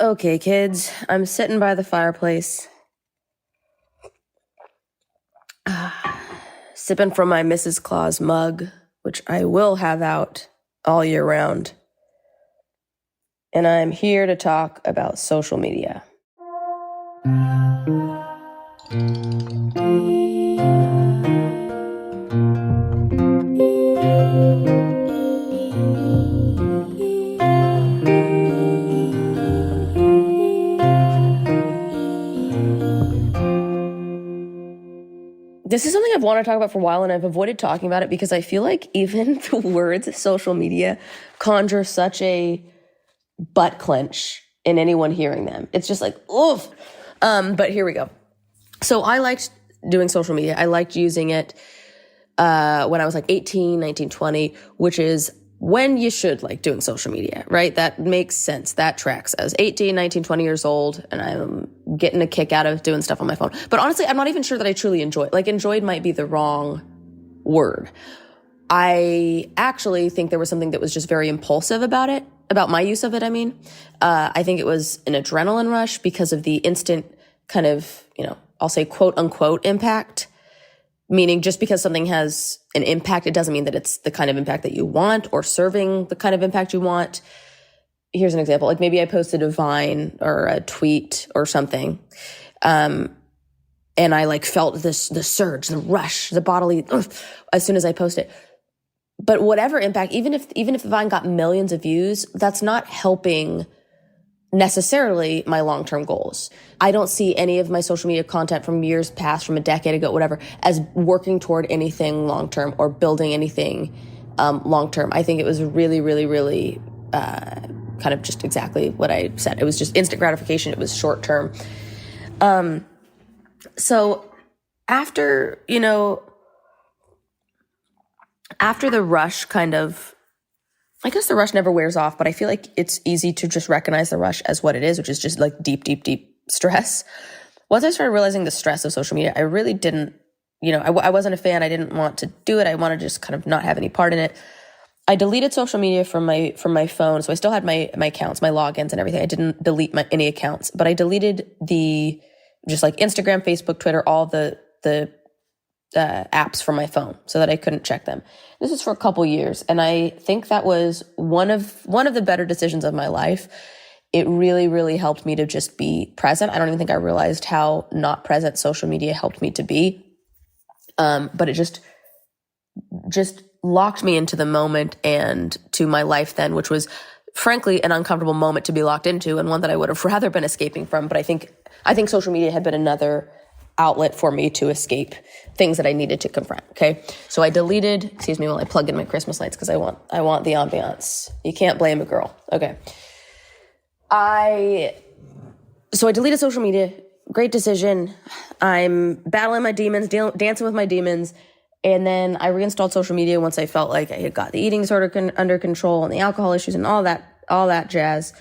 Okay, kids, I'm sitting by the fireplace, sipping from my Mrs. Claus mug, which I will have out all year round. And I'm here to talk about social media. This is something I've wanted to talk about for a while, and I've avoided talking about it because I feel like even the words social media conjure such a butt clench in anyone hearing them. It's just like, oof. But here we go. So I liked doing social media. I liked using it when I was like 18, 19, 20, which is when you should like doing social media, right? That makes sense. That tracks. I was 18, 19, 20 years old, and I'm getting a kick out of doing stuff on my phone. But honestly, I'm not even sure that I truly enjoy it. Like, enjoyed might be the wrong word. I actually think there was something that was just very impulsive about it, about my use of it, I mean. I think it was an adrenaline rush because of the instant kind of, I'll say quote unquote impact. Meaning just because something has an impact, it doesn't mean that it's the kind of impact that you want or serving the kind of impact you want. Here's an example. Like maybe I posted a Vine or a tweet or something. And I like felt the surge, the rush, the bodily, as soon as I post it. But whatever impact, even if the Vine got millions of views, that's not helping necessarily my long-term goals. I don't see any of my social media content from years past, from a decade ago, whatever, as working toward anything long-term or building anything long-term. I think it was really, really, really kind of just exactly what I said. It was just instant gratification. It was short-term. So after the rush kind of, I guess the rush never wears off, but I feel like it's easy to just recognize the rush as what it is, which is just like deep, deep, deep stress. Once I started realizing the stress of social media, I really didn't, I wasn't a fan. I didn't want to do it. I wanted to just kind of not have any part in it. I deleted social media from my phone. So I still had my accounts, my logins and everything. I didn't delete any accounts, but I deleted just like Instagram, Facebook, Twitter, all the apps from my phone so that I couldn't check them. This is for a couple years, and I think that was one of the better decisions of my life. It really, really helped me to just be present. I don't even think I realized how not present social media helped me to be. But it just locked me into the moment and to my life then, which was frankly an uncomfortable moment to be locked into and one that I would have rather been escaping from. But I think social media had been another outlet for me to escape things that I needed to confront. Okay. So I deleted, excuse me while I plug in my Christmas lights because I want the ambiance. You can't blame a girl. Okay. So I deleted social media. Great decision. I'm battling my demons, dancing with my demons. And then I reinstalled social media once I felt like I had got the eating disorder under control and the alcohol issues and all that jazz.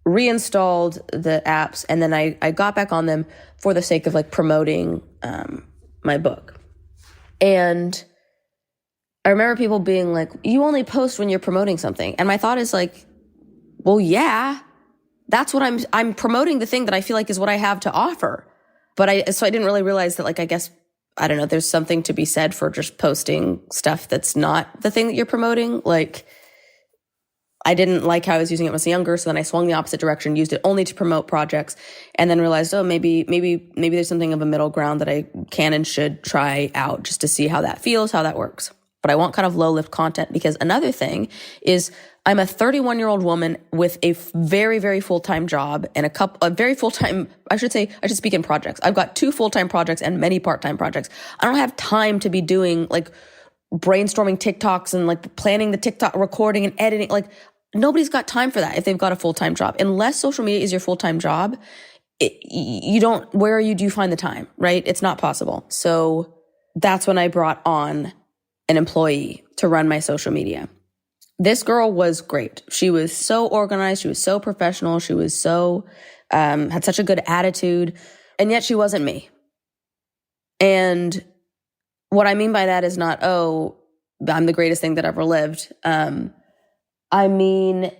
Reinstalled the apps, and then I got back on them for the sake of like promoting my book. And I remember people being like, you only post when you're promoting something. And my thought is like, well, yeah, that's what I'm promoting, the thing that I feel like is what I have to offer. So I didn't really realize that, like, I guess, I don't know, there's something to be said for just posting stuff that's not the thing that you're promoting. Like, I didn't like how I was using it when I was younger, so then I swung the opposite direction, used it only to promote projects, and then realized, maybe there's something of a middle ground that I can and should try out just to see how that feels, how that works. But I want kind of low-lift content, because another thing is I'm a 31-year-old woman with a very, very full-time job and a very full-time, I should speak in projects. I've got 2 full-time projects and many part-time projects. I don't have time to be doing like brainstorming TikToks and like planning the TikTok, recording and editing. Like, nobody's got time for that if they've got a full-time job. Unless social media is your full-time job, do you find the time, right? It's not possible. So that's when I brought on an employee to run my social media. This girl was great. She was so organized. She was so professional. She was so, had such a good attitude. And yet she wasn't me. And what I mean by that is not, I'm the greatest thing that ever lived. I mean,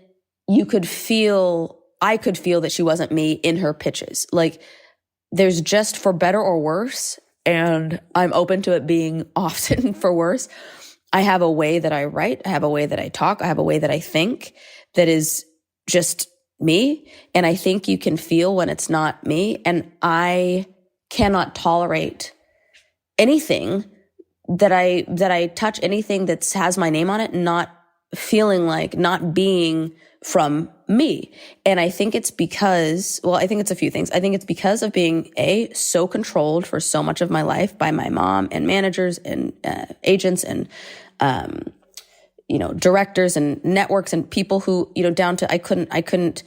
you could feel I could feel that she wasn't me in her pitches. Like, there's just for better or worse, and I'm open to it being often for worse. I have a way that I write. I have a way that I talk. I have a way that I think that is just me. And I think you can feel when it's not me. And I cannot tolerate anything that I touch, anything that has my name on it, not feeling like, not being from me. And I think it's because, well, I think it's a few things. I think it's because of being so controlled for so much of my life by my mom and managers and agents and, directors and networks and people who, down to, I couldn't,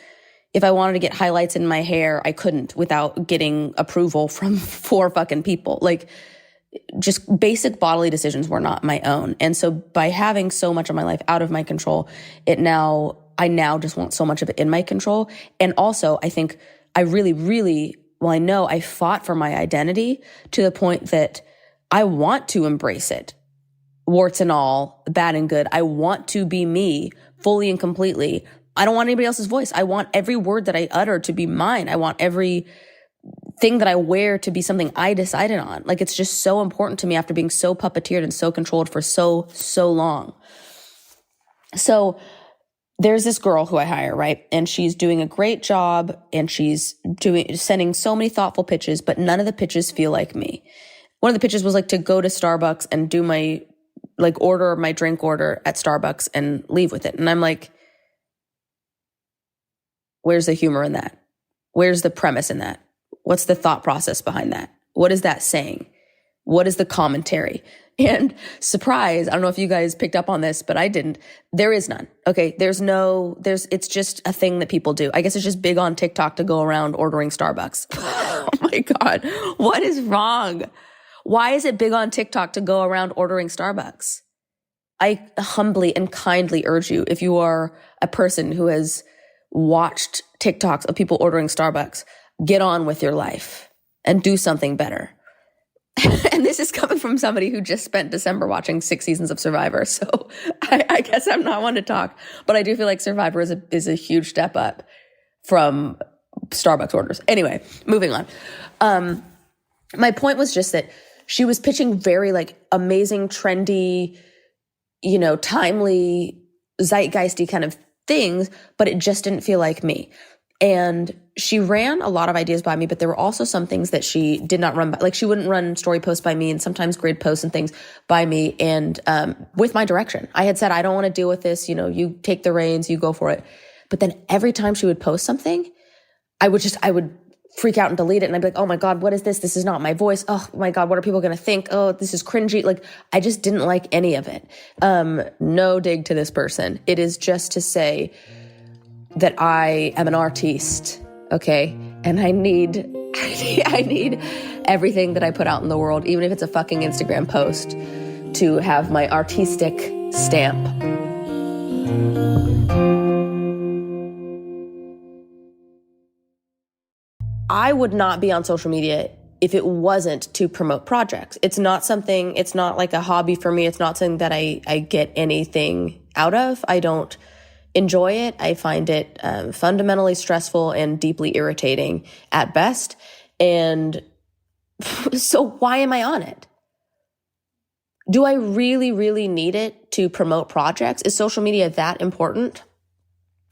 if I wanted to get highlights in my hair, I couldn't without getting approval from 4 fucking people. Like, just basic bodily decisions were not my own. And so by having so much of my life out of my control, I now just want so much of it in my control. And also, I think I really, I know I fought for my identity to the point that I want to embrace it, warts and all, bad and good. I want to be me fully and completely. I don't want anybody else's voice. I want every word that I utter to be mine. I want every thing that I wear to be something I decided on. Like, it's just so important to me after being so puppeteered and so controlled for so long. So there's this girl who I hire, right? And she's doing a great job and she's sending so many thoughtful pitches, but none of the pitches feel like me. One of the pitches was like to go to Starbucks and do order my drink order at Starbucks and leave with it. And I'm like, where's the humor in that? Where's the premise in that? What's the thought process behind that? What is that saying? What is the commentary? And surprise, I don't know if you guys picked up on this, but I didn't. There is none. Okay. It's just a thing that people do. I guess it's just big on TikTok to go around ordering Starbucks. Oh my God. What is wrong? Why is it big on TikTok to go around ordering Starbucks? I humbly and kindly urge you, if you are a person who has watched TikToks of people ordering Starbucks, get on with your life and do something better. And this is coming from somebody who just spent December watching 6 seasons of Survivor. So I guess I'm not one to talk, but I do feel like Survivor is a huge step up from Starbucks orders. Anyway, moving on. My point was just that she was pitching very amazing, trendy, timely, zeitgeisty kind of things, but it just didn't feel like me. And she ran a lot of ideas by me, but there were also some things that she did not run by. Like, she wouldn't run story posts by me and sometimes grid posts and things by me. And with my direction, I had said, I don't want to deal with this. You take the reins, you go for it. But then every time she would post something, I would freak out and delete it. And I'd be like, oh my God, what is this? This is not my voice. Oh my God, what are people going to think? Oh, this is cringy. Like, I just didn't like any of it. No dig to this person. It is just to say that I am an artiste, okay? And I need everything that I put out in the world, even if it's a fucking Instagram post, to have my artistic stamp. I would not be on social media if it wasn't to promote projects. It's not like a hobby for me. It's not something that I get anything out of. I don't enjoy it. I find it fundamentally stressful and deeply irritating at best. And so why am I on it? Do I really, really need it to promote projects? Is social media that important?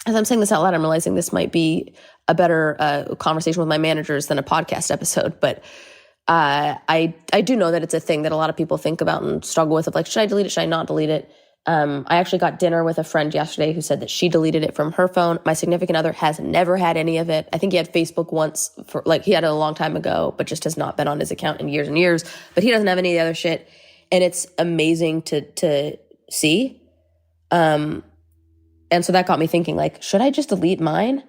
As I'm saying this out loud, I'm realizing this might be a better conversation with my managers than a podcast episode. But I do know that it's a thing that a lot of people think about and struggle with, of like, should I delete it? Should I not delete it? I actually got dinner with a friend yesterday who said that she deleted it from her phone. My significant other has never had any of it. I think he had Facebook once he had it a long time ago, but just has not been on his account in years and years. But he doesn't have any of the other shit. And it's amazing to see. And so that got me thinking, like, should I just delete mine?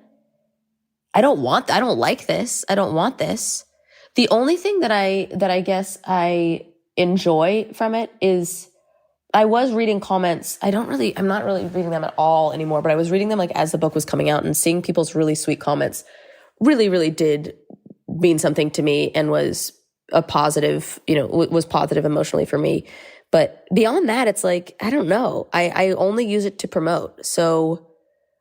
I don't like this. I don't want this. The only thing that I guess I enjoy from it is I was reading comments. I'm not really reading them at all anymore, but I was reading them like as the book was coming out, and seeing people's really sweet comments really, really did mean something to me and was a positive, was positive emotionally for me. But beyond that, it's like, I don't know. I only use it to promote. So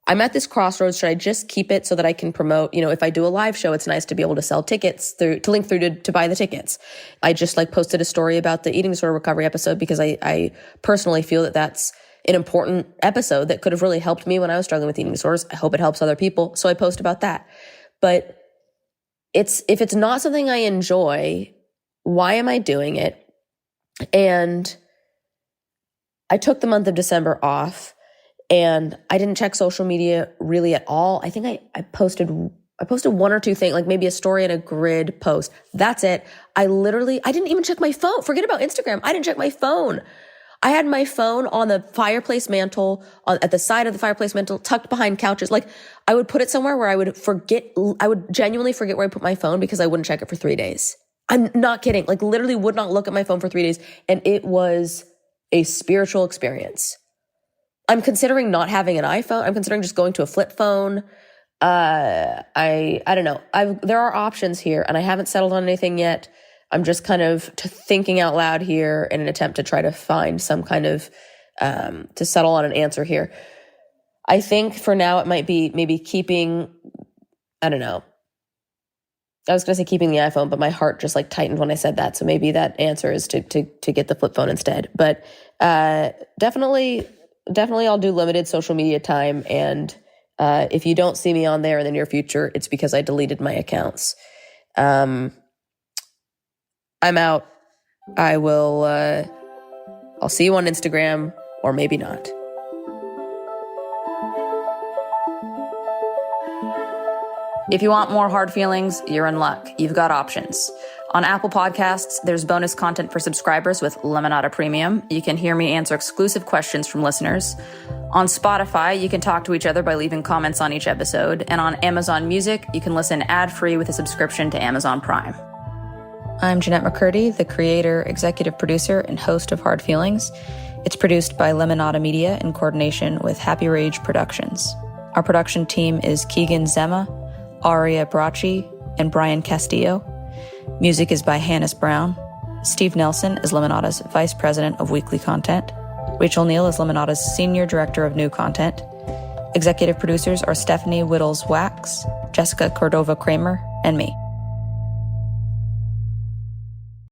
I'm at this crossroads. Should I just keep it so that I can promote, if I do a live show, it's nice to be able to sell tickets to link through to buy the tickets. I just posted a story about the eating disorder recovery episode because I personally feel that that's an important episode that could have really helped me when I was struggling with eating disorders. I hope it helps other people. So I post about that. But if it's not something I enjoy, why am I doing it? And I took the month of December off and I didn't check social media really at all. I think I posted one or two things, like maybe a story and a grid post. That's it. I didn't even check my phone. Forget about Instagram. I didn't check my phone. I had my phone on the fireplace mantle, at the side of the fireplace mantle, tucked behind couches. I would put it somewhere where I would genuinely forget where I put my phone because I wouldn't check it for 3 days. I'm not kidding. Literally would not look at my phone for 3 days. And it was a spiritual experience. I'm considering not having an iPhone. I'm considering just going to a flip phone. I don't know. There are options here and I haven't settled on anything yet. I'm just kind of thinking out loud here in an attempt to try to find some kind of, to settle on an answer here. I think for now it might be maybe keeping, I don't know. I was going to say keeping the iPhone, but my heart just tightened when I said that. So maybe that answer is to get the flip phone instead. But definitely I'll do limited social media time. And if you don't see me on there in the near future, it's because I deleted my accounts. I'm out. I'll see you on Instagram, or maybe not. If you want more hard feelings, you're in luck. You've got options. On Apple Podcasts, there's bonus content for subscribers with Lemonada Premium. You can hear me answer exclusive questions from listeners. On Spotify, you can talk to each other by leaving comments on each episode. And on Amazon Music, you can listen ad-free with a subscription to Amazon Prime. I'm Jennette McCurdy, the creator, executive producer, and host of Hard Feelings. It's produced by Lemonada Media in coordination with Happy Rage Productions. Our production team is Keegan Zema, Aria Bracci, and Brian Castillo. Music is by Hannes Brown. Steve Nelson is Lemonada's Vice President of Weekly Content. Rachel Neal is Lemonada's Senior Director of New Content. Executive producers are Stephanie Whittles-Wax, Jessica Cordova-Kramer, and me.